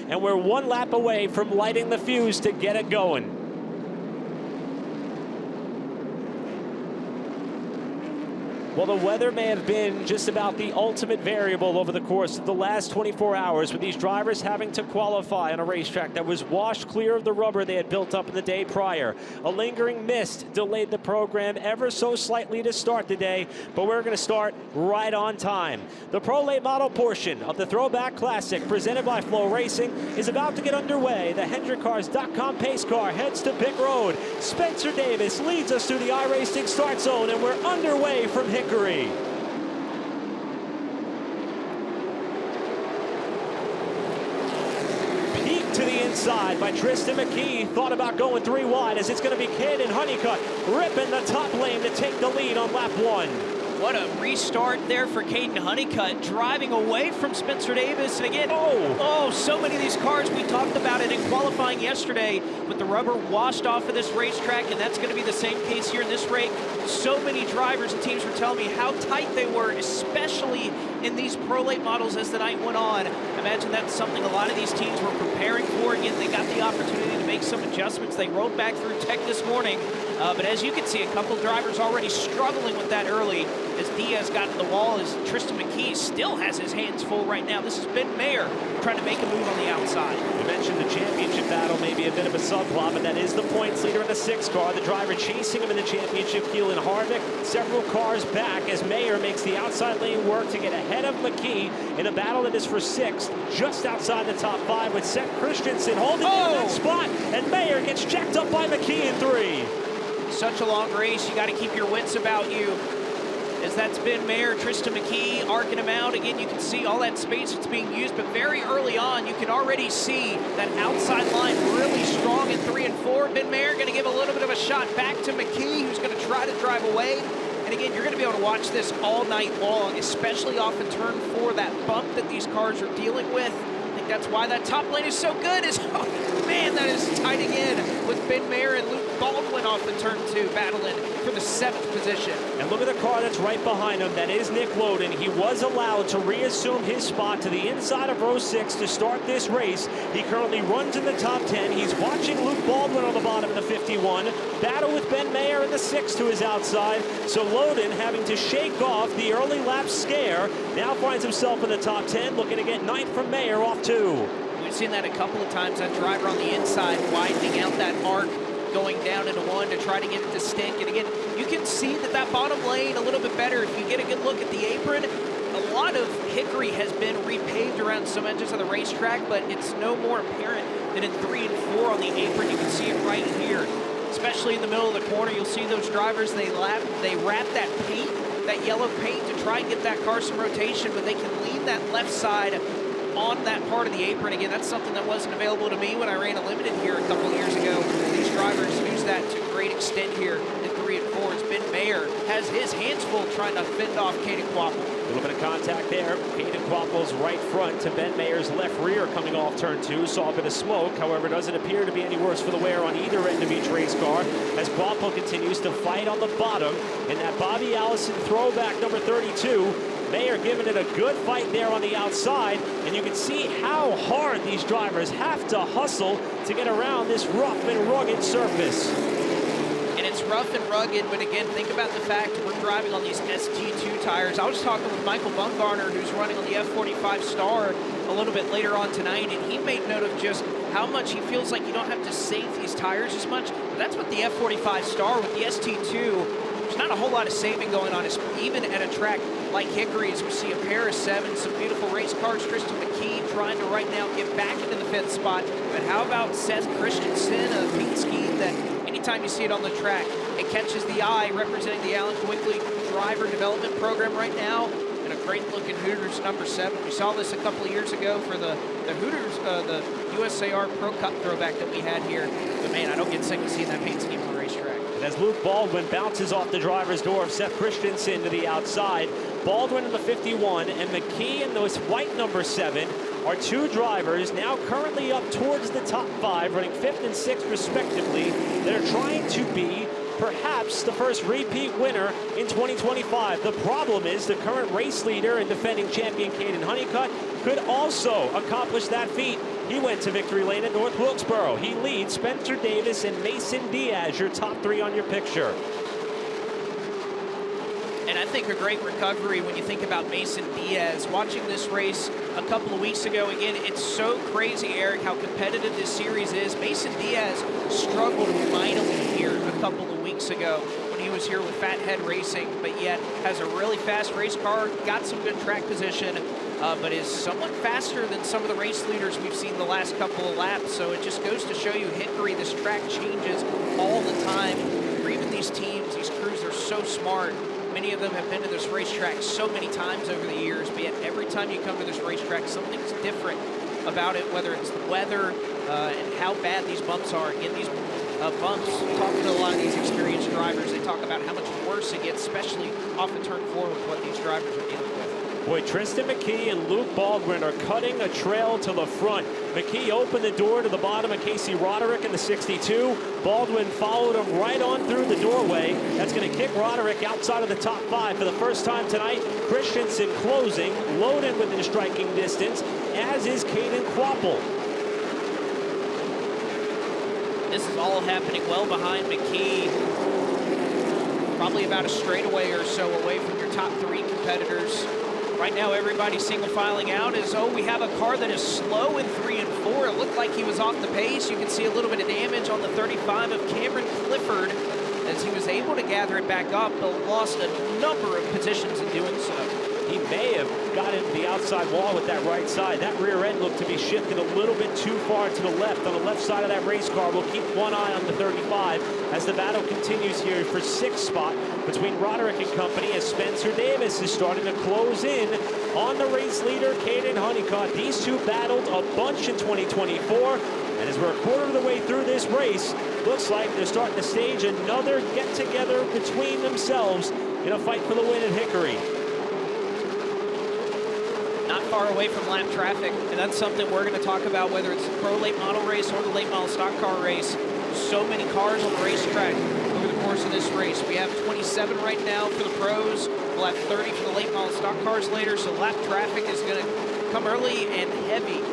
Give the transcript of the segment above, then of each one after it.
and we're one lap away from lighting the fuse to get it going. Well, the weather may have been just about the ultimate variable over the course of the last 24 hours, with these drivers having to qualify on a racetrack that was washed clear of the rubber they had built up in the day prior. A lingering mist delayed the program ever so slightly to start the day, but we're going to start right on time. The Pro Late Model portion of the Throwback Classic, presented by FloRacing, is about to get underway. The HendrickCars.com pace car heads to pit road. Spencer Davis leads us through the iRacing start zone, and we're underway from Hickory. Peek to the inside by Tristan McKee. Thought about going 3 wide as it's going to be Caden Honeycutt ripping the top lane to take the lead on lap 1. What a restart there for Caden Honeycutt, driving away from Spencer Davis. And again, so many of these cars, we talked about it in qualifying yesterday, with the rubber washed off of this racetrack, and that's going to be the same case here in this race. So many drivers and teams were telling me how tight they were, especially in these Pro Late models as the night went on. I imagine that's something a lot of these teams were preparing for. Again, they got the opportunity to make some adjustments. They rolled back through tech this morning, but as you can see, a couple of drivers already struggling with that early as Diaz got to the wall, as Tristan McKee still has his hands full right now. This is Ben Mayer trying to make a move on the outside. You mentioned the championship battle, maybe a bit of a subplot, but that is the points leader in the 6 car. The driver chasing him in the championship, Keelan Harvick, several cars back as Mayer makes the outside lane work to get ahead of McKee in a battle that is for 6th, just outside the top 5, with Seth Christensen holding down that spot, and Mayer gets checked up by McKee in 3. Such a long race, you got to keep your wits about you, as that's Ben Mayer, Tristan McKee arcing him out. Again, you can see all that space that's being used, but very early on, you can already see that outside line really strong in 3 and 4. Ben Mayer going to give a little bit of a shot back to McKee, who's going to try to drive away. And again, you're going to be able to watch this all night long, especially off in turn 4, that bump that these cars are dealing with. I think that's why that top lane is so good. Man, that is tight again with Ben Mayer and Luke Baldwin off in turn 2, battling for the 7th position. And look at the car that's right behind him. That is Nick Loden. He was allowed to reassume his spot to the inside of row 6 to start this race. He currently runs in the top 10. He's watching Luke Baldwin on the bottom of the 51. Battle with Ben Mayer in the 6 to his outside. So Loden, having to shake off the early lap scare, now finds himself in the top 10, looking to get 9th from Mayer off 2. We've seen that a couple of times, that driver on the inside widening out that arc, going down into 1 to try to get it to stick. And again, you can see that bottom lane a little bit better if you get a good look at the apron. A lot of Hickory has been repaved around some edges of the racetrack, but it's no more apparent than in 3 and 4 on the apron. You can see it right here, especially in the middle of the corner. You'll see those drivers, they wrap that paint, that yellow paint, to try and get that car some rotation, but they can lean that left side on that part of the apron. Again, that's something that wasn't available to me when I ran a limited here a couple of years ago. These drivers use that to a great extent here in 3 and 4. As Ben Mayer has his hands full trying to fend off Caden Quapple. A little bit of contact there. Caden Quapple's right front to Ben Mayer's left rear coming off turn 2. Saw a bit of smoke. However, doesn't appear to be any worse for the wear on either end of each race car, as Quapple continues to fight on the bottom in that Bobby Allison throwback number 32. Mayer giving it a good fight there on the outside, and you can see how hard these drivers have to hustle to get around this rough and rugged surface. And it's rough and rugged, but again, think about the fact we're driving on these ST2 tires. I was talking with Michael Bumgarner, who's running on the F45 Star a little bit later on tonight, and he made note of just how much he feels like you don't have to save these tires as much. But that's what the F45 Star with the ST2, there's not a whole lot of saving going on, even at a track like Hickory, as we see a pair of 7, some beautiful race cars. Tristan McKee trying to right now get back into the 5th spot. But how about Seth Christensen, a paint scheme that anytime you see it on the track, it catches the eye, representing the Alan Quigley driver development program right now. And a great looking Hooters number 7. We saw this a couple of years ago for the Hooters, the USAR Pro Cup throwback that we had here. But man, I don't get sick of seeing that paint scheme on the racetrack. And as Luke Baldwin bounces off the driver's door of Seth Christensen to the outside, Baldwin in the 51 and McKee in those white number 7 are 2 drivers now currently up towards the top 5, running 5th and 6th respectively, that are trying to be perhaps the first repeat winner in 2025. The problem is the current race leader and defending champion Caden Honeycutt could also accomplish that feat. He went to victory lane at North Wilkesboro. He leads Spencer Davis and Mason Diaz, your top three on your picture. And I think a great recovery when you think about Mason Diaz. Watching this race a couple of weeks ago, again, it's so crazy, Eric, how competitive this series is. Mason Diaz struggled mightily here a couple of weeks ago when he was here with Fathead Racing, but yet has a really fast race car, got some good track position, but is somewhat faster than some of the race leaders we've seen the last couple of laps. So it just goes to show you, Hickory, this track changes all the time. For even these teams, these crews are so smart. Many of them have been to this racetrack so many times over the years, but yet every time you come to this racetrack, something's different about it, whether it's the weather and how bad these bumps are. Again, these bumps, talking to a lot of these experienced drivers, they talk about how much worse it gets, especially off of turn 4 with what these drivers are dealing with. Boy, Tristan McKee and Luke Baldwin are cutting a trail to the front. McKee opened the door to the bottom of Casey Roderick in the 62. Baldwin followed him right on through the doorway. That's going to kick Roderick outside of the top 5 for the first time tonight. Christensen closing, loaded within striking distance, as is Caden Quapple. This is all happening well behind McKee. Probably about a straightaway or so away from your top 3 competitors. Right now, everybody single filing out as, oh, we have a car that is slow in 3 and 4. It looked like he was off the pace. You can see a little bit of damage on the 35 of Cameron Clifford as he was able to gather it back up, but lost a number of positions in doing so. He may have got into the outside wall with that right side. That rear end looked to be shifted a little bit too far to the left. On the left side of that race car, we'll keep one eye on the 35 as the battle continues here for 6th spot between Roderick and company as Spencer Davis is starting to close in on the race leader, Caden Honeycutt. These two battled a bunch in 2024, and as we're a quarter of the way through this race, looks like they're starting to stage another get-together between themselves in a fight for the win at Hickory. Not far away from lap traffic, and that's something we're going to talk about, whether it's the pro late model race or the late model stock car race. So many cars on the racetrack over the course of this race. We have 27 right now for the pros. We'll have 30 for the late model stock cars later, so lap traffic is going to come early and heavy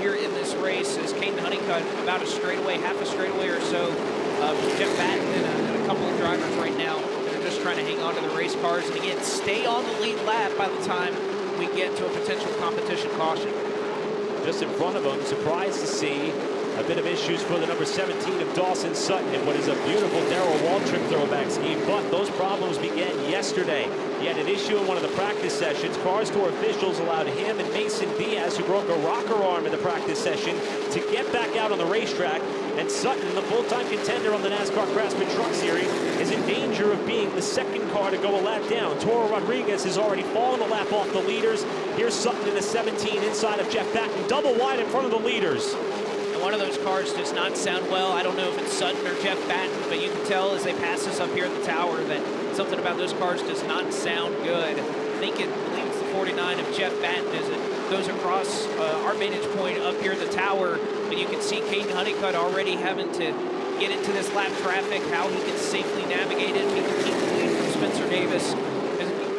here in this race as Caden Honeycutt about a straightaway, half a straightaway or so from Jeff Batten and a couple of drivers right now that are just trying to hang on to the race cars and again stay on the lead lap by the time we get to a potential competition caution. Just in front of him, surprised to see a bit of issues for the number 17 of Dawson Sutton in what is a beautiful Darrell Waltrip throwback scheme, but those problems began yesterday. He had an issue in one of the practice sessions. Cars Tour officials allowed him and Mason Diaz, who broke a rocker arm in the practice session, to get back out on the racetrack. And Sutton, the full-time contender on the NASCAR Craftsman Truck Series, is in danger of being the second car to go a lap down. Toro Rodriguez has already fallen a lap off the leaders. Here's Sutton in the 17 inside of Jeff Batten, double wide in front of the leaders. And one of those cars does not sound well. I don't know if it's Sutton or Jeff Batten, but you can tell as they pass us up here at the tower that something about those cars does not sound good. I believe it's the 49 of Jeff Batten as it goes across our vantage point up here at the tower. But you can see Caden Honeycutt already having to get into this lap traffic, how he can safely navigate it. He can keep the lead from Spencer Davis.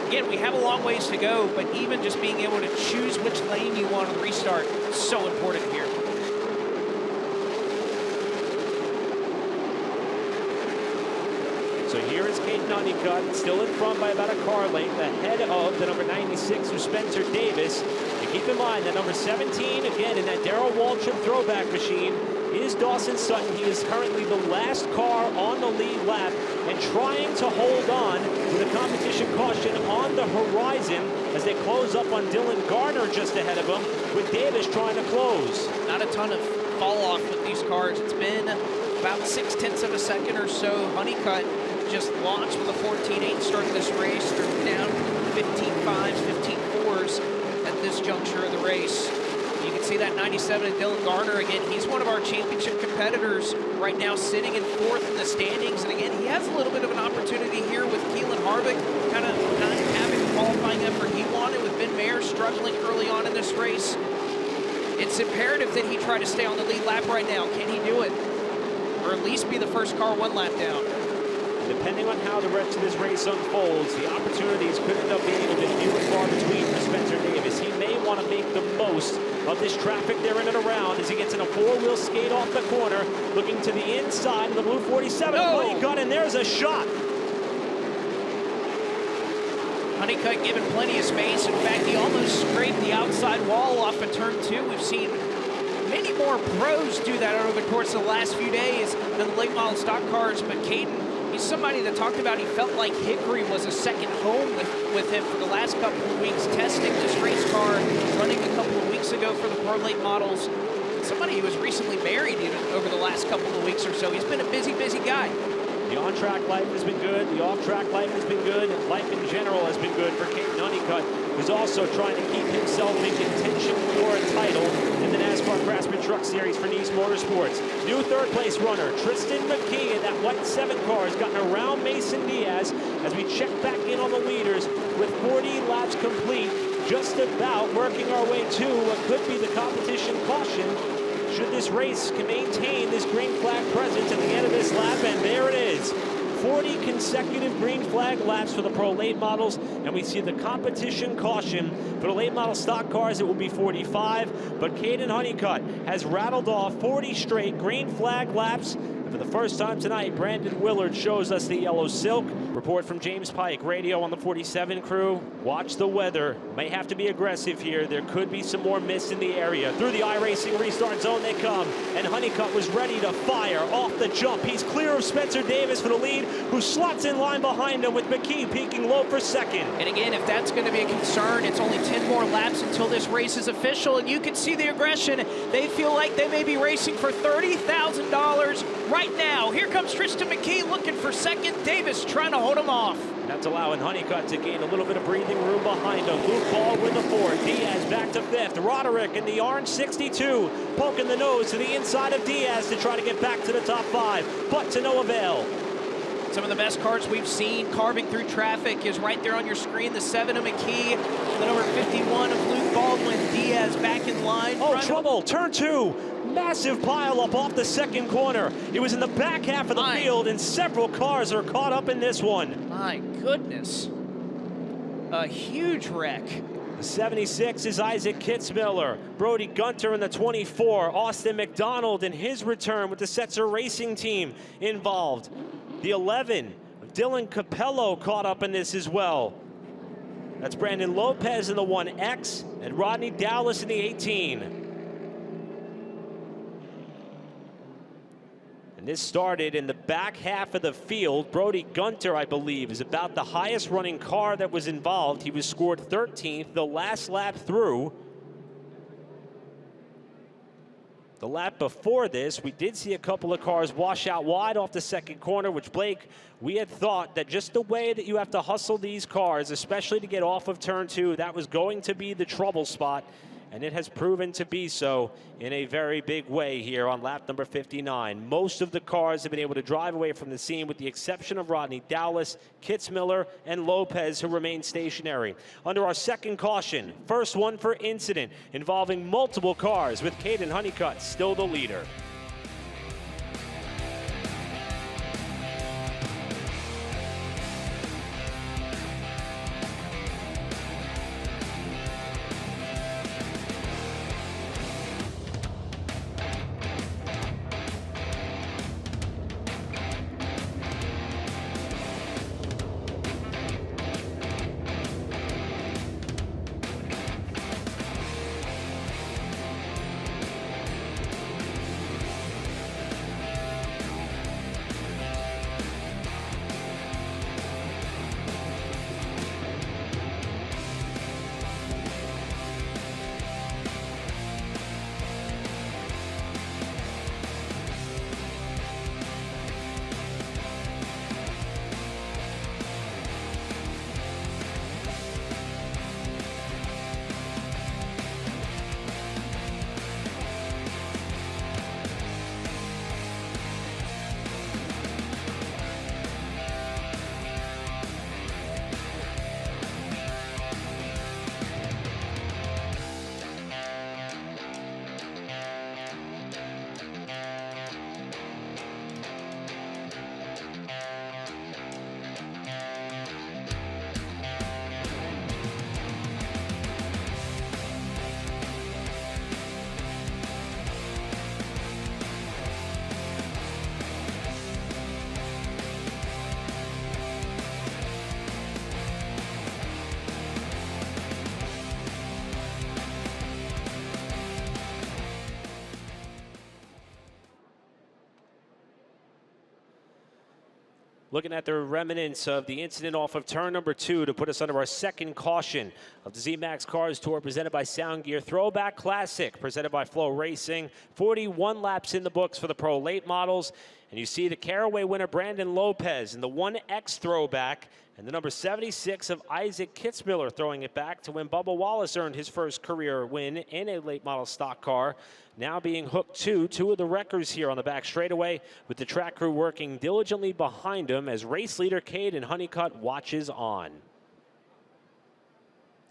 Again, we have a long ways to go, but even just being able to choose which lane you want to restart is so important here. So here is Caden Honeycutt, still in front by about a car length, ahead of the number 96 of Spencer Davis. And keep in mind that number 17, again, in that Darrell Waltrip throwback machine, is Dawson Sutton. He is currently the last car on the lead lap and trying to hold on with a competition caution on the horizon as they close up on Dylan Gardner just ahead of him, with Davis trying to close. Not a ton of fall off with these cars. It's been about 0.6 of a second or so. Honeycutt just launched with a 14.8 start of this race. They're down 15.5s, 15.4s at this juncture of the race. You can see that 97 of Dylan Garner. Again, he's one of our championship competitors right now, sitting in 4th in the standings. And again, he has a little bit of an opportunity here with Keelan Harvick, kind of not having the qualifying effort he wanted, with Ben Mayer struggling early on in this race. It's imperative that he try to stay on the lead lap right now. Can he do it? Or at least be the first car one lap down? depending on how the rest of this race unfolds, the opportunities could end up being a bit few and far between for Spencer Davis. He may want to make the most of this traffic there in and around as he gets in a four-wheel skate off the corner, looking to the inside of the blue 47. Honeycutt, and there's a shot. Honeycutt given plenty of space. In fact, he almost scraped the outside wall off of turn 2. We've seen many more pros do that over the course of the last few days than the late model stock cars, but Caden, he's somebody that talked about he felt like Hickory was a second home with him for the last couple of weeks, testing this race car, running a couple of weeks ago for the Pro Late Models. Somebody who was recently married even over the last couple of weeks or so. He's been a busy, busy guy. The on-track life has been good. The off-track life has been good. Life in general has been good for Caden Honeycutt, who's also trying to keep himself in contention for a title in the NASCAR Craftsman Truck Series for Nice Motorsports. New third-place runner Tristan McKee in that white 7 car has gotten around Mason Diaz as we check back in on the leaders with 40 laps complete, just about working our way to what could be the competition caution should this race can maintain this green flag presence at the end of this lap. And there it is, 40 consecutive green flag laps for the Pro Late Models, and we see the competition caution for the late model stock cars. It will be 45, but Caden Honeycutt has rattled off 40 straight green flag laps. And for the first time tonight, Brandon Willard shows us the yellow silk. Report from James Pike, radio on the 47 crew. Watch the weather. May have to be aggressive here. There could be some more mist in the area. Through the iRacing restart zone they come, and Honeycutt was ready to fire off the jump. He's clear of Spencer Davis for the lead, who slots in line behind him with McKee peaking low for second. And again, if that's going to be a concern, it's only 10 more laps until this race is official, and you can see the aggression. They feel like they may be racing for $30,000 right now. Here comes Tristan McKee looking for second. Davis trying to hold him off. That's allowing Honeycutt to gain a little bit of breathing room behind him. Luke Ball with the 4. Diaz back to 5th. Roderick in the orange 62, poking the nose to the inside of Diaz to try to get back to the top 5, but to no avail. Some of the best cars we've seen carving through traffic is right there on your screen. The 7 of McKee, the number 51 of Luke Baldwin. Diaz back in line. Oh, trouble, turn 2. Massive pileup off the second corner. It was in the back half of the field, and several cars are caught up in this one. My goodness. A huge wreck. The 76 is Isaac Kitzmiller. Brody Gunter in the 24. Austin McDonald in his return with the Setzer Racing team involved. The 11, Dylan Capello caught up in this as well. That's Brandon Lopez in the 1X and Rodney Dowlis in the 18. And this started in the back half of the field. Brody Gunter, I believe, is about the highest running car that was involved. He was scored 13th the last lap through. The lap before this, we did see a couple of cars wash out wide off the second corner, which, Blake, we had thought that just the way that you have to hustle these cars, especially to get off of turn 2, that was going to be the trouble spot. And it has proven to be so in a very big way here on lap number 59. Most of the cars have been able to drive away from the scene with the exception of Rodney Dowlis, Kitzmiller, and Lopez, who remain stationary. Under our second caution, first one for incident involving multiple cars, with Caden Honeycutt still the leader. Looking at the remnants of the incident off of turn number 2 to put us under our second caution of the Z-Max Cars Tour presented by Sound Gear. Throwback Classic presented by FloRacing. 41 laps in the books for the Pro late models. And you see the Caraway winner Brandon Lopez in the 1X Throwback. And the number 76 of Isaac Kitzmiller throwing it back to when Bubba Wallace earned his first career win in a late model stock car. Now being hooked to two of the wreckers here on the back straightaway, with the track crew working diligently behind him as race leader Caden Honeycutt watches on.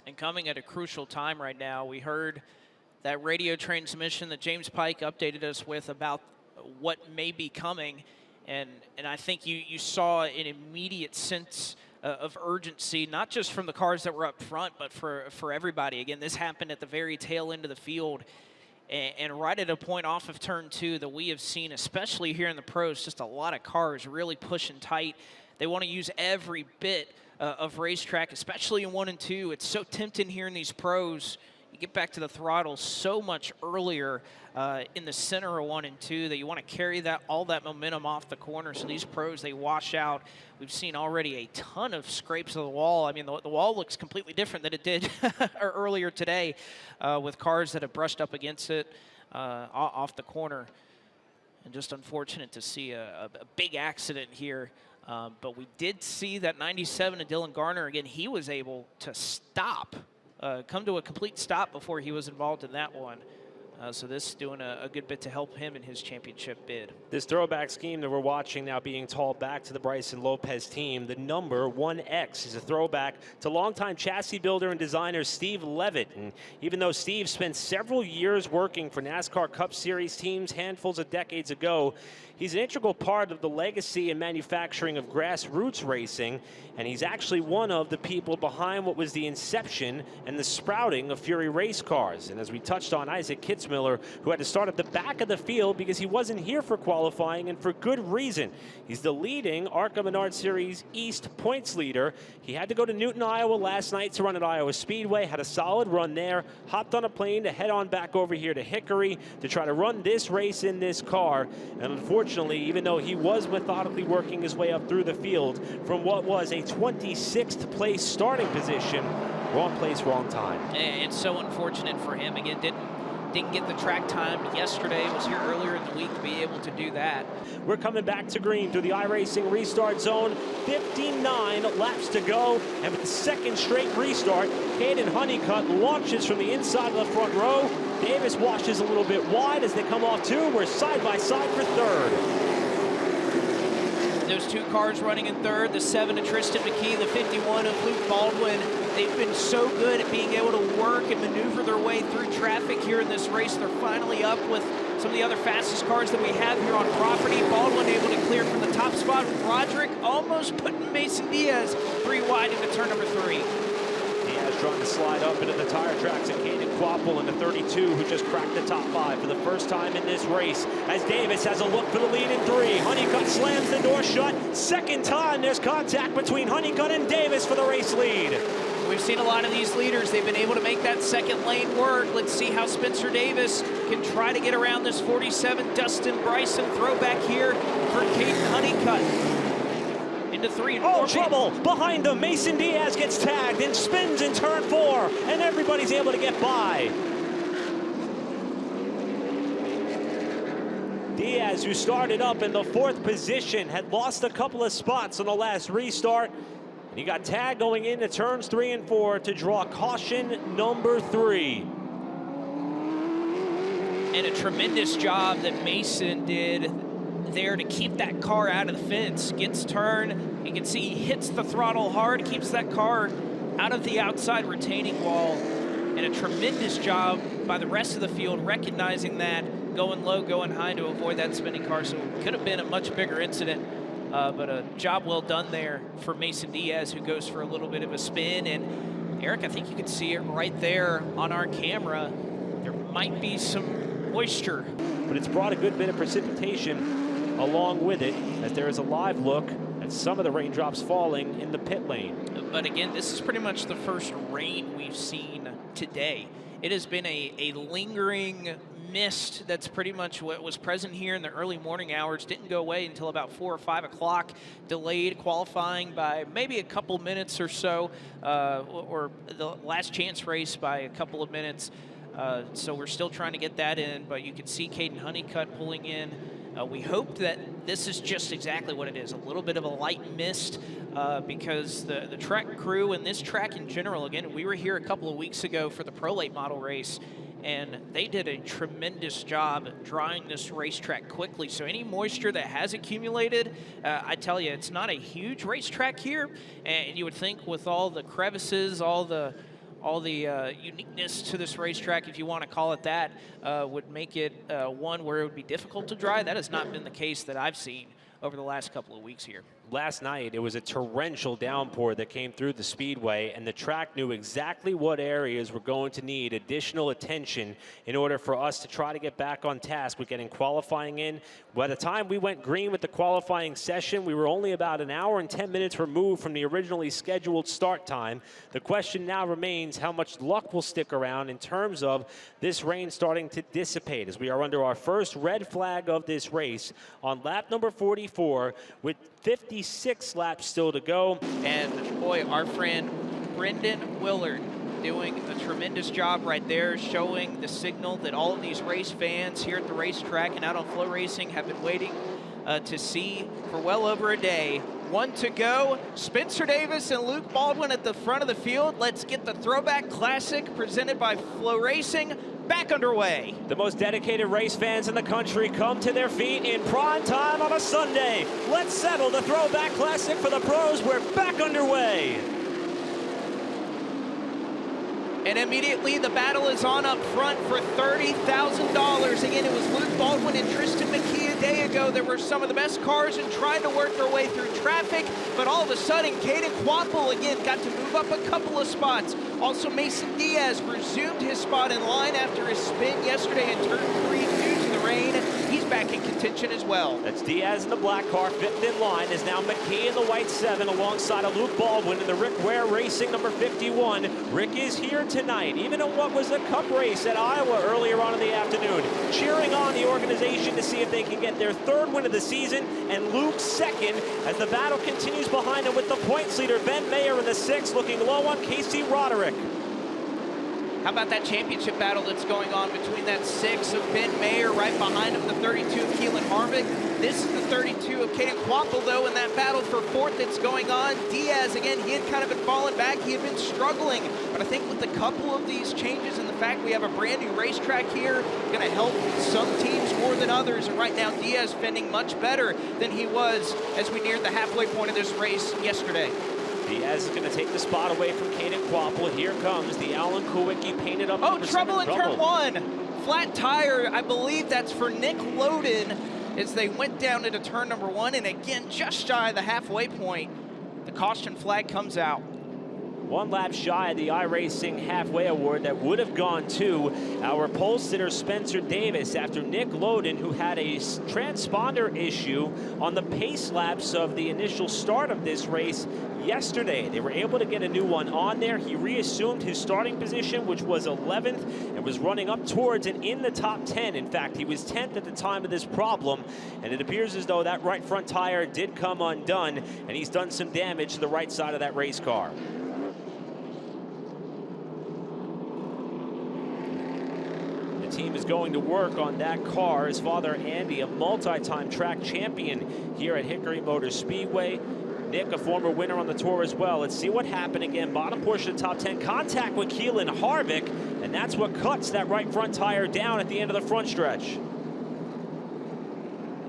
And coming at a crucial time right now, we heard that radio transmission that James Pike updated us with about what may be coming. And I think you saw an immediate sense of urgency, not just from the cars that were up front, but for everybody. Again, this happened at the very tail end of the field. And right at a point off of turn 2 that we have seen, especially here in the pros, just a lot of cars really pushing tight. They want to use every bit of racetrack, especially in 1 and 2. It's so tempting here in these pros. You get back to the throttle so much earlier in the center of 1 and 2 that you want to carry all that momentum off the corner. So these pros, they wash out. We've seen already a ton of scrapes of the wall. I mean, the wall looks completely different than it did earlier today with cars that have brushed up against it off the corner. And just unfortunate to see a big accident here. But we did see that 97 of Dylan Garner. Again, he was able to stop. Come to a complete stop before he was involved in that one. So this is doing a good bit to help him in his championship bid. This throwback scheme that we're watching now being told back to the Bryson Lopez team. The number 1X is a throwback to longtime chassis builder and designer Steve Levitt. And even though Steve spent several years working for NASCAR Cup Series teams handfuls of decades ago, he's an integral part of the legacy and manufacturing of grassroots racing, and he's actually one of the people behind what was the inception and the sprouting of Fury race cars. And as we touched on, Isaac Kitzmiller, who had to start at the back of the field because he wasn't here for qualifying, and for good reason. He's the leading ARCA Menard Series East points leader. He had to go to Newton, Iowa last night to run at Iowa Speedway, had a solid run there, hopped on a plane to head on back over here to Hickory to try to run this race in this car. And unfortunately, even though he was methodically working his way up through the field from what was a 26th place starting position, wrong place, wrong time. And so unfortunate for him. Again, didn't get the track time yesterday. Was here earlier in the week to be able to do that. We're coming back to green through the iRacing restart zone. 59 laps to go, and with the second straight restart, Caden Honeycutt launches from the inside of the front row. Davis washes a little bit wide as they come off 2. We're side by side for 3rd. Those 2 cars running in 3rd, the 7 of Tristan McKee, the 51 of Luke Baldwin. They've been so good at being able to work and maneuver their way through traffic here in this race. They're finally up with some of the other fastest cars that we have here on property. Baldwin able to clear from the top spot. Roderick almost putting Mason Diaz 3 wide into turn number 3. Diaz trying to slide up into the tire tracks, and Caden Quapple in the 32, who just cracked the top 5 for the first time in this race, as Davis has a look for the lead in 3. Honeycutt slams the door shut. Second time there's contact between Honeycutt and Davis for the race lead. We've seen a lot of these leaders. They've been able to make that second lane work. Let's see how Spencer Davis can try to get around this 47 Dustin Bryson throwback here for Caden Honeycutt. Into 3 and 4. Oh, trouble behind them. Mason Diaz gets tagged and spins in turn 4, and everybody's able to get by. Diaz, who started up in the 4th position, had lost a couple of spots on the last restart. And he got tagged going into turns 3 and 4 to draw caution number 3. And a tremendous job that Mason did there to keep that car out of the fence. Gets turned, you can see he hits the throttle hard, keeps that car out of the outside retaining wall. And a tremendous job by the rest of the field recognizing that, going low, going high to avoid that spinning car. So it could have been a much bigger incident, but a job well done there for Mason Diaz, who goes for a little bit of a spin. And Eric, I think you can see it right there on our camera. There might be some moisture, but it's brought a good bit of precipitation along with it, as there is a live look at some of the raindrops falling in the pit lane. But again, this is pretty much the first rain we've seen today. It has been a lingering mist that's pretty much what was present here in the early morning hours didn't go away until about 4 or 5 o'clock, delayed qualifying by maybe a couple minutes or so, or the last chance race by a couple of minutes. So we're still trying to get that in, but you can see Caden Honeycutt pulling in. We hope that this is just exactly what it is, a little bit of a light mist, because the track crew and this track in general, again, we were here a couple of weeks ago for the Pro Late Model race, and they did a tremendous job drying this racetrack quickly. So any moisture that has accumulated, I tell you, it's not a huge racetrack here, and you would think with all the crevices, all the uniqueness to this racetrack, if you want to call it that, would make it one where it would be difficult to dry. That has not been the case that I've seen over the last couple of weeks here. Last night, it was a torrential downpour that came through the speedway, and the track knew exactly what areas were going to need additional attention in order for us to try to get back on task with getting qualifying in. By the time we went green with the qualifying session, we were only about an hour and 10 minutes removed from the originally scheduled start time. The question now remains how much luck will stick around in terms of this rain starting to dissipate, as we are under our first red flag of this race on lap number 44 with 56 laps still to go. And boy, our friend Brendan Willard doing a tremendous job right there, showing the signal that all of these race fans here at the racetrack and out on FloRacing have been waiting to see for well over a day. 1 to go. Spencer Davis and Luke Baldwin at the front of the field. Let's get the Throwback Classic presented by FloRacing back underway. The most dedicated race fans in the country come to their feet in prime time on a Sunday. Let's settle the Throwback Classic for the pros. We're back underway. And immediately the battle is on up front for $30,000. Again, it was Luke Baldwin and Tristan McKee a day ago. There were some of the best cars and trying to work their way through traffic, but all of a sudden, Caden Quapple again got to move up a couple of spots. Also, Mason Diaz resumed his spot in line after his spin yesterday in turn 3 due to the rain. He's back in contention as well. That's Diaz in the black car, 5th in line, is now McKee in the white 7 alongside of Luke Baldwin in the Rick Ware Racing number 51. Rick is here tonight, even in what was a cup race at Iowa earlier on in the afternoon, cheering on the organization to see if they can get their 3rd win of the season, and Luke's 2nd as the battle continues behind him with the points leader Ben Mayer in the 6th, looking low on Casey Roderick. How about that championship battle that's going on between that 6 of Ben Mayer, right behind him, the 32 of Keelan Harvick. This is the 32 of Caden Quapple, though, in that battle for 4th that's going on. Diaz, again, he had kind of been falling back. He had been struggling. But I think with a couple of these changes and the fact we have a brand new racetrack here, going to help some teams more than others. And right now, Diaz fending much better than he was as we neared the halfway point of this race yesterday. Diaz is going to take the spot away from Caden Quapple. Here comes the Alan Kulwicki painted up. Oh, trouble in turn 1. Flat tire, I believe that's for Nick Loden as they went down into turn number 1. And again, just shy of the halfway point, the caution flag comes out. 1 lap shy of the iRacing halfway award that would have gone to our pole sitter Spencer Davis after Nick Loden, who had a transponder issue on the pace laps of the initial start of this race yesterday. They were able to get a new one on there. He reassumed his starting position, which was 11th, and was running up towards and in the top 10. In fact, he was 10th at the time of this problem, and it appears as though that right front tire did come undone, and he's done some damage to the right side of that race car. The team is going to work on that car. His father, Andy, a multi-time track champion here at Hickory Motor Speedway. Nick, a former winner on the tour as well. Let's see what happened again. Bottom portion of the top 10. Contact with Keelan Harvick, and that's what cuts that right front tire down at the end of the front stretch.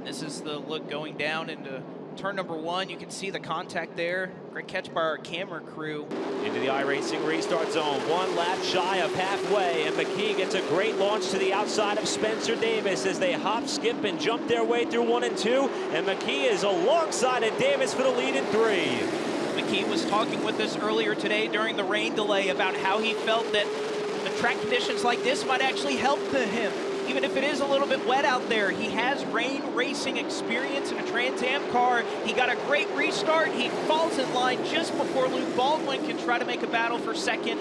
This is the look going down into turn number 1. You can see the contact there. Great catch by our camera crew. Into the iRacing restart zone. 1 lap shy of halfway, and McKee gets a great launch to the outside of Spencer Davis as they hop, skip, and jump their way through 1 and 2. And McKee is alongside of Davis for the lead in 3. McKee was talking with us earlier today during the rain delay about how he felt that the track conditions like this might actually help him. Even if it is a little bit wet out there, he has rain racing experience in a Trans Am car. He got a great restart. He falls in line just before Luke Baldwin can try to make a battle for 2nd.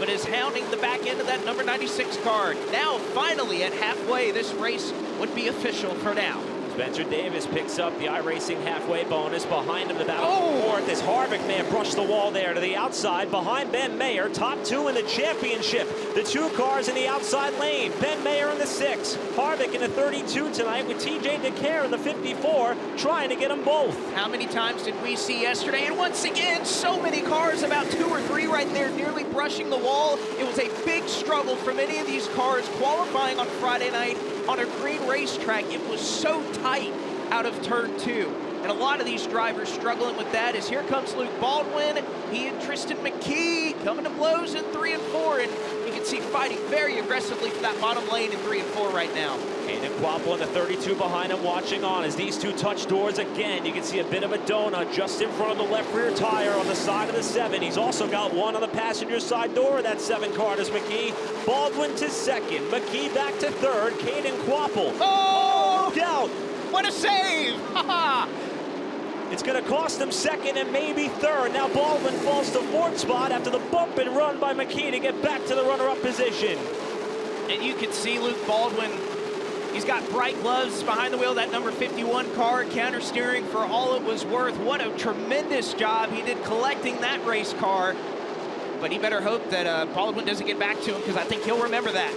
but is hounding the back end of that number 96 car. Now, finally, at halfway, this race would be official for now. Spencer Davis picks up the iRacing halfway bonus. Behind him, the battle for fourth as Harvick may have brushed the wall there to the outside. Behind Ben Mayer, top two in the championship. The two cars in the outside lane. Ben Mayer in the 6, Harvick in the 32 tonight with TJ DeCare in the 54, trying to get them both. How many times did we see yesterday? And once again, so many cars, about 2 or 3 right there, nearly brushing the wall. It was a big struggle for many of these cars qualifying on Friday night on a green racetrack. It was so tight out of turn 2. And a lot of these drivers struggling with that as here comes Luke Baldwin. He and Tristan McKee coming to blows in 3 and 4. And you can see fighting very aggressively for that bottom lane in 3 and 4 right now. Hayden Quapple in the 32 behind him watching on as these two touch doors again. You can see a bit of a donut just in front of the left rear tire on the side of the 7. He's also got one on the passenger side door of that 7 car as McKee. Baldwin to 2nd, McKee back to 3rd, Hayden Quapple. Oh! Look out! What a save! Ha-ha! It's going to cost him 2nd and maybe 3rd. Now Baldwin falls to 4th spot after the bump and run by McKee to get back to the runner-up position. And you can see Luke Baldwin, he's got bright gloves behind the wheel, that number 51 car, counter steering for all it was worth. What a tremendous job he did collecting that race car. But he better hope that Baldwin doesn't get back to him, because I think he'll remember that.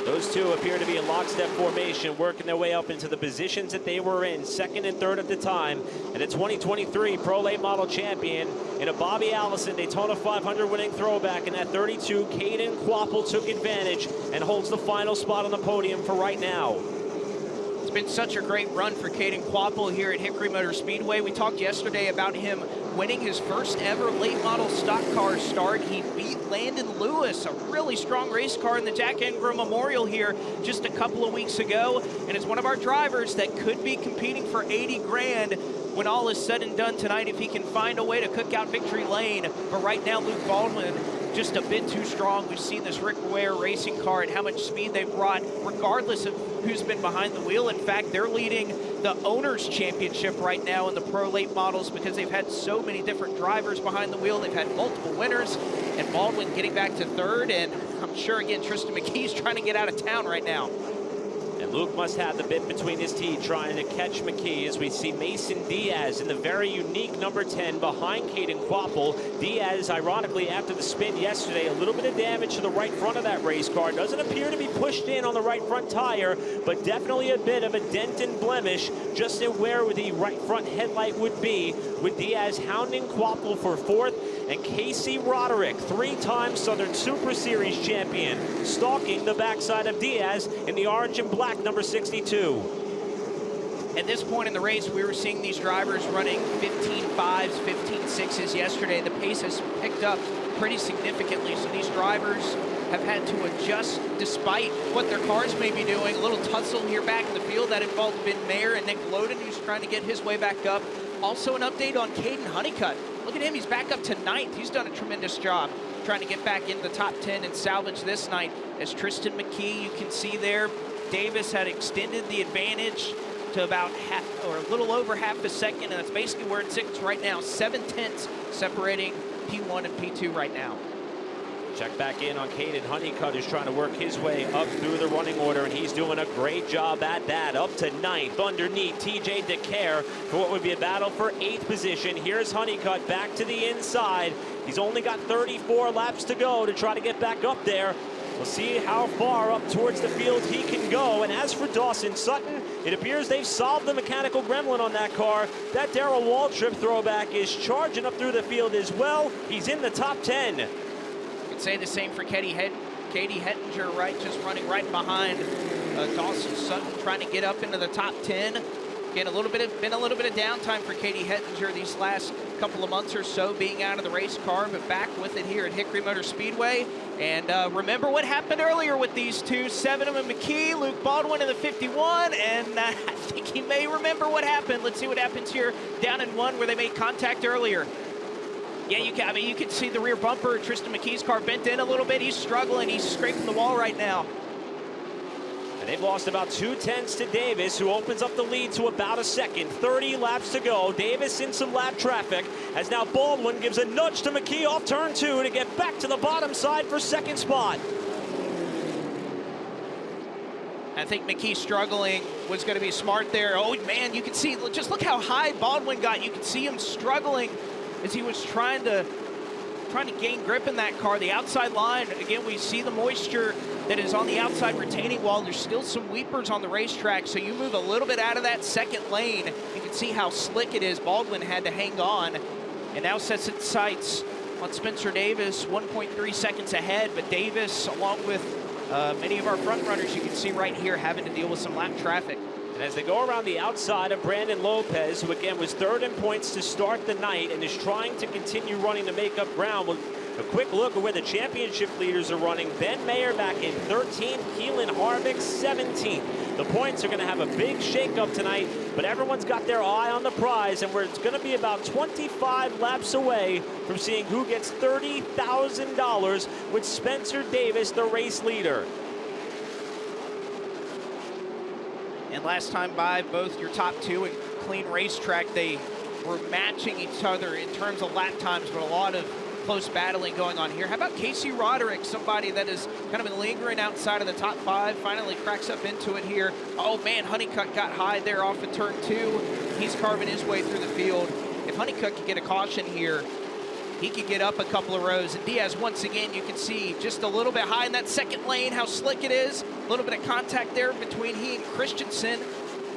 Those two appear to be in lockstep formation, working their way up into the positions that they were in, 2nd and 3rd at the time. And the 2023 Pro Late Model champion in a Bobby Allison Daytona 500 winning throwback in that 32, Hayden Quapple took advantage and holds the final spot on the podium for right now. It's been such a great run for Hayden Quapple here at Hickory Motor Speedway. We talked yesterday about him winning his first ever late model stock car start. He beat Landon Lewis, a really strong race car in the Jack Ingram Memorial here just a couple of weeks ago. And it's one of our drivers that could be competing for 80 grand when all is said and done tonight if he can find a way to cook out victory lane. But right now, Luke Baldwin just a bit too strong. We've seen this Rick Ware racing car and how much speed they've brought, regardless of who's been behind the wheel. In fact, they're leading the Owners' Championship right now in the Pro Late Models because they've had so many different drivers behind the wheel. They've had multiple winners, and Baldwin getting back to 3rd, and I'm sure, again, Tristan McKee's trying to get out of town right now. And Luke must have the bit between his teeth trying to catch McKee as we see Mason Diaz in the very unique number 10 behind Hayden Quapple. Diaz, ironically, after the spin yesterday, a little bit of damage to the right front of that race car. Doesn't appear to be pushed in on the right front tire, but definitely a bit of a dent and blemish just in where the right front headlight would be, with Diaz hounding Quapple for 4th. And Casey Roderick, 3-time Southern Super Series champion, stalking the backside of Diaz in the orange and black number 62. At this point in the race, we were seeing these drivers running 15.5s, 15.6s yesterday. The pace has picked up pretty significantly, so these drivers have had to adjust despite what their cars may be doing. A little tussle here back in the field that involved Ben Mayer and Nick Loden, who's trying to get his way back up. Also an update on Caden Honeycutt. Look at him, he's back up to 9th. He's done a tremendous job trying to get back into the top 10 and salvage this night. As Tristan McKee, you can see there, Davis had extended the advantage to about half, or a little over half a second, and that's basically where it sits right now. 7/10 separating P1 and P2 right now. Check back in on Caden Honeycutt, who's trying to work his way up through the running order, and he's doing a great job at that. Up to 9th, underneath TJ DeCare for what would be a battle for 8th position. Here's Honeycutt back to the inside. He's only got 34 laps to go to try to get back up there. We'll see how far up towards the field he can go. And as for Dawson Sutton, it appears they've solved the mechanical gremlin on that car. That Darrell Waltrip throwback is charging up through the field as well. He's in the top 10. Say the same for Katie Hettinger, right, just running right behind Dawson Sutton, trying to get up into the top 10. Again, been a little bit of downtime for Katie Hettinger these last couple of months or so, being out of the race car, but back with it here at Hickory Motor Speedway. And remember what happened earlier with these two, 7 and McKee, Luke Baldwin in the 51, and I think he may remember what happened. Let's see what happens here down in 1 where they made contact earlier. Yeah, you can see the rear bumper. Tristan McKee's car bent in a little bit. He's struggling. He's scraping the wall right now. And They've lost about 2/10 to Davis, who opens up the lead to about a second. 30 laps to go. Davis in some lap traffic, as now Baldwin gives a nudge to McKee off turn 2 to get back to the bottom side for second spot. I think McKee struggling was going to be smart there. Oh, man, you can see, just look how high Baldwin got. You can see him struggling as he was trying to gain grip in that car. The outside line, again, we see the moisture that is on the outside retaining wall. There's still some weepers on the racetrack, so you move a little bit out of that second lane. You can see how slick it is. Baldwin had to hang on and now sets its sights on Spencer Davis, 1.3 seconds ahead, but Davis, along with many of our front runners, you can see right here, having to deal with some lap traffic. And as they go around the outside of Brandon Lopez, who again was third in points to start the night and is trying to continue running to make up ground. Well, a quick look at where the championship leaders are running. Ben Mayer back in 13th, Keelan Harvick 17th. The points are going to have a big shakeup tonight, but everyone's got their eye on the prize, and it's going to be about 25 laps away from seeing who gets $30,000 with Spencer Davis, the race leader. And last time by, both your top two in clean racetrack, they were matching each other in terms of lap times, but a lot of close battling going on here. How about Casey Roderick, somebody that has kind of been lingering outside of the top 5, finally cracks up into it here. Oh man, Honeycutt got high there off of turn 2. He's carving his way through the field. If Honeycutt could get a caution here, he could get up a couple of rows. And Diaz, once again, you can see just a little bit high in that second lane, how slick it is. A little bit of contact there between he and Christensen.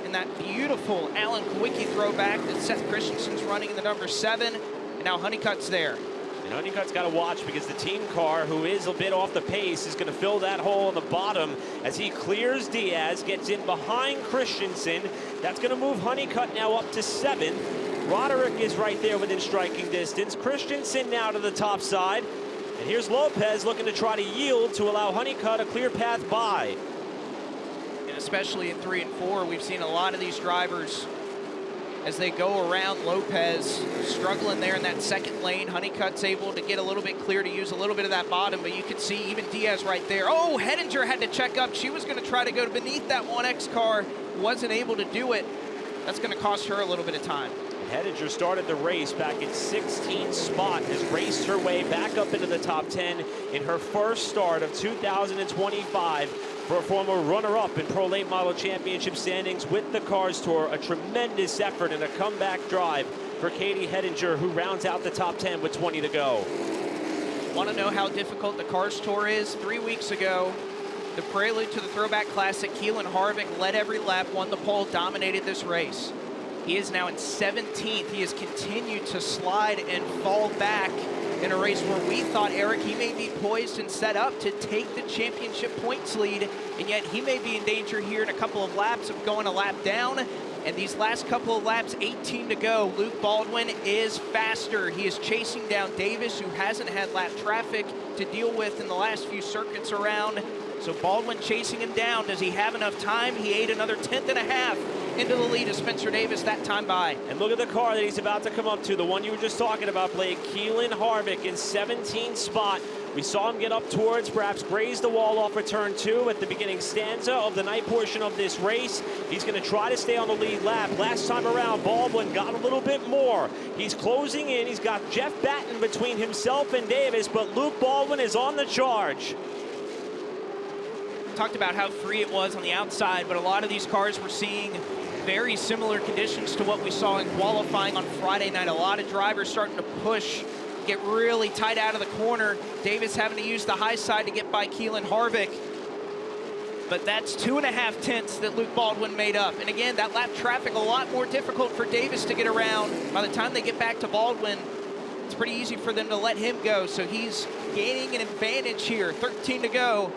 And that beautiful Alan Kwiecki throwback that Seth Christensen's running in the number 7. And now Honeycutt's there. And Honeycutt's got to watch, because the team car, who is a bit off the pace, is going to fill that hole in the bottom as he clears Diaz, gets in behind Christensen. That's going to move Honeycutt now up to 7. Roderick is right there within striking distance. Christensen now to the top side. And here's Lopez looking to try to yield to allow Honeycutt a clear path by. And especially in 3 and 4, we've seen a lot of these drivers as they go around Lopez, struggling there in that second lane. Honeycutt's able to get a little bit clear to use a little bit of that bottom, but you can see even Diaz right there. Oh, Hettinger had to check up. She was going to try to go beneath that 1X car, wasn't able to do it. That's going to cost her a little bit of time. Hettinger started the race back in 16th spot, has raced her way back up into the top 10 in her first start of 2025 for a former runner-up in Pro Late Model Championship standings with the Cars Tour. A tremendous effort and a comeback drive for Katie Hettinger, who rounds out the top 10 with 20 to go. Want to know how difficult the Cars Tour is? 3 weeks ago, the prelude to the Throwback Classic, Keelan Harvick led every lap, won the pole, dominated this race. He is now in 17th. He has continued to slide and fall back in a race where we thought, Eric, he may be poised and set up to take the championship points lead, and yet he may be in danger here in a couple of laps of going a lap down. And these last couple of laps, 18 to go, Luke Baldwin is faster. He is chasing down Davis, who hasn't had lap traffic to deal with in the last few circuits around. So Baldwin chasing him down. Does he have enough time? He ate another 10th and a half into the lead of Spencer Davis that time by. And look at the car that he's about to come up to, the one you were just talking about, Blake. Keelan Harvick in 17th spot. We saw him get up towards, perhaps graze the wall off of turn 2 at the beginning stanza of the night portion of this race. He's going to try to stay on the lead lap. Last time around, Baldwin got a little bit more. He's closing in. He's got Jeff Batten between himself and Davis, but Luke Baldwin is on the charge. Talked about how free it was on the outside, but a lot of these cars were seeing very similar conditions to what we saw in qualifying on Friday night. A lot of drivers starting to push, get really tight out of the corner. Davis having to use the high side to get by Keelan Harvick. But that's 2.5 tenths that Luke Baldwin made up. And again, that lap traffic a lot more difficult for Davis to get around. By the time they get back to Baldwin, it's pretty easy for them to let him go. So he's gaining an advantage here. 13 to go,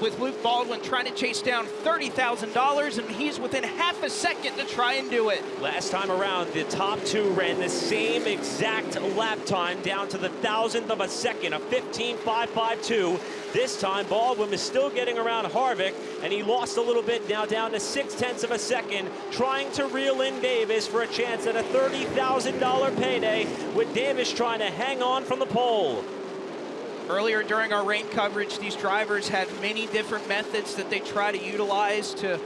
with Luke Baldwin trying to chase down $30,000, and he's within half a second to try and do it. Last time around, the top 2 ran the same exact lap time down to the 1,000th of a second, a 15.552. This time, Baldwin was still getting around Harvick, and he lost a little bit, now down to 0.6 of a second, trying to reel in Davis for a chance at a $30,000 payday, with Davis trying to hang on from the pole. Earlier during our rain coverage, these drivers had many different methods that they try to utilize to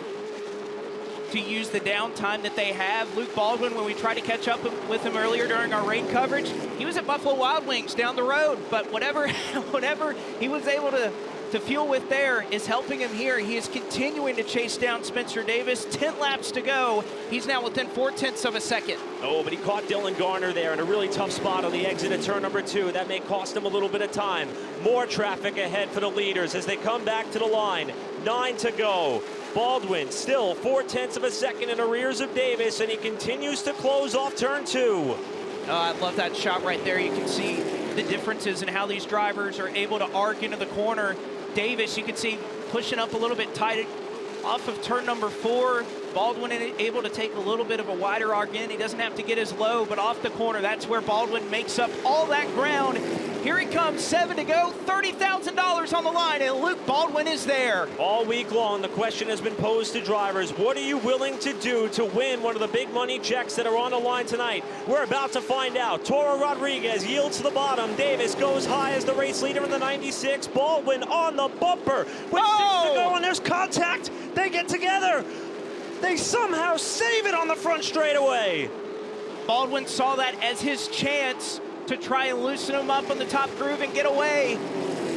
use the downtime that they have. Luke Baldwin, when we tried to catch up with him earlier during our rain coverage, he was at Buffalo Wild Wings down the road, but whatever he was able to fuel with there is helping him here. He is continuing to chase down Spencer Davis. 10 laps to go. He's now within 0.4 of a second. Oh, but he caught Dylan Garner there in a really tough spot on the exit of turn number 2. That may cost him a little bit of time. More traffic ahead for the leaders as they come back to the line. 9 to go. Baldwin still 0.4 of a second in arrears of Davis, and he continues to close off turn 2. I love that shot right there. You can see the differences in how these drivers are able to arc into the corner. Davis, you can see pushing up a little bit tight off of turn number 4. Baldwin able to take a little bit of a wider arc in. He doesn't have to get as low, but off the corner, that's where Baldwin makes up all that ground. Here he comes, 7 to go, $30,000 on the line, and Luke Baldwin is there. All week long, the question has been posed to drivers, what are you willing to do to win one of the big money checks that are on the line tonight? We're about to find out. Toro Rodriguez yields to the bottom. Davis goes high as the race leader in the 96. Baldwin on the bumper with 6 to go, and there's contact. They get together. They somehow save it on the front straightaway. Baldwin saw that as his chance to try and loosen him up on the top groove and get away.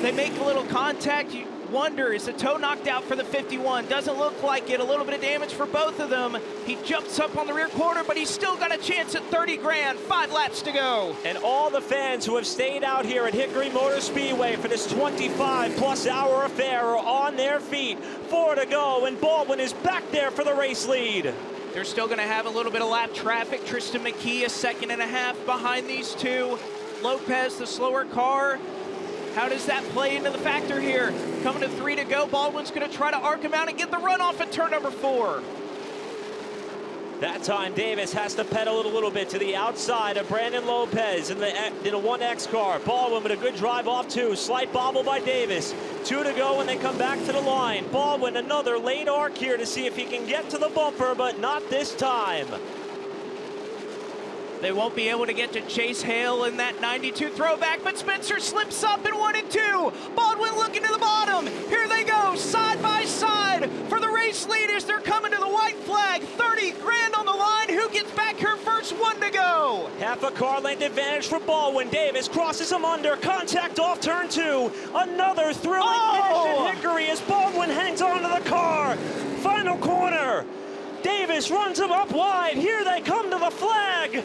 They make a little contact. You wonder, is the toe knocked out for the 51? Doesn't look like it. A little bit of damage for both of them. He jumps up on the rear corner, but he's still got a chance at 30 grand. 5 laps to go. And all the fans who have stayed out here at Hickory Motor Speedway for this 25+ hour affair are on their feet. 4 to go, and Baldwin is back there for the race lead. They're still going to have a little bit of lap traffic. Tristan McKee, a 2.5 seconds behind these two. Lopez, the slower car. How does that play into the factor here? Coming to 3 to go. Baldwin's going to try to arc him out and get the runoff at turn number 4. That time, Davis has to pedal it a little bit to the outside of Brandon Lopez in the 1X car. Baldwin with a good drive off 2. Slight bobble by Davis. 2 to go when they come back to the line. Baldwin another late arc here to see if he can get to the bumper, but not this time. They won't be able to get to Chase Hale in that 92 throwback, but Spencer slips up in 1 and 2. Baldwin looking to the bottom. Here they go, side by side for the race leaders. They're coming to the white flag. 30 grand on the line. Who gets back here first? 1 to go. Half a car length advantage for Baldwin. Davis crosses him under. Contact off turn 2. Another thrilling finish at Hickory as Baldwin hangs onto the car. Final corner. Davis runs him up wide. Here they come to the flag.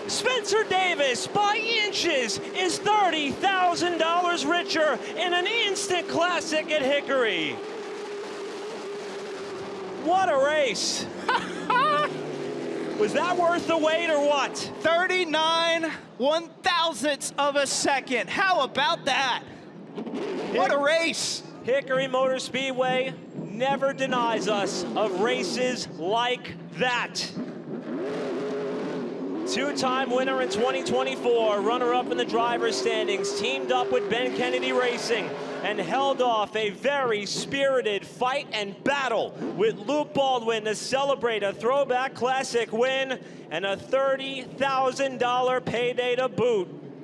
Spencer Davis, by inches, is $30,000 richer in an instant classic at Hickory. What a race. Was that worth the wait or what? 39/1000ths of a second. How about that? What a race. Hickory Motor Speedway never denies us of races like that. 2-time winner in 2024, runner-up in the driver's standings, teamed up with Ben Kennedy Racing and held off a very spirited fight and battle with Luke Baldwin to celebrate a Throwback Classic win and a $30,000 payday to boot.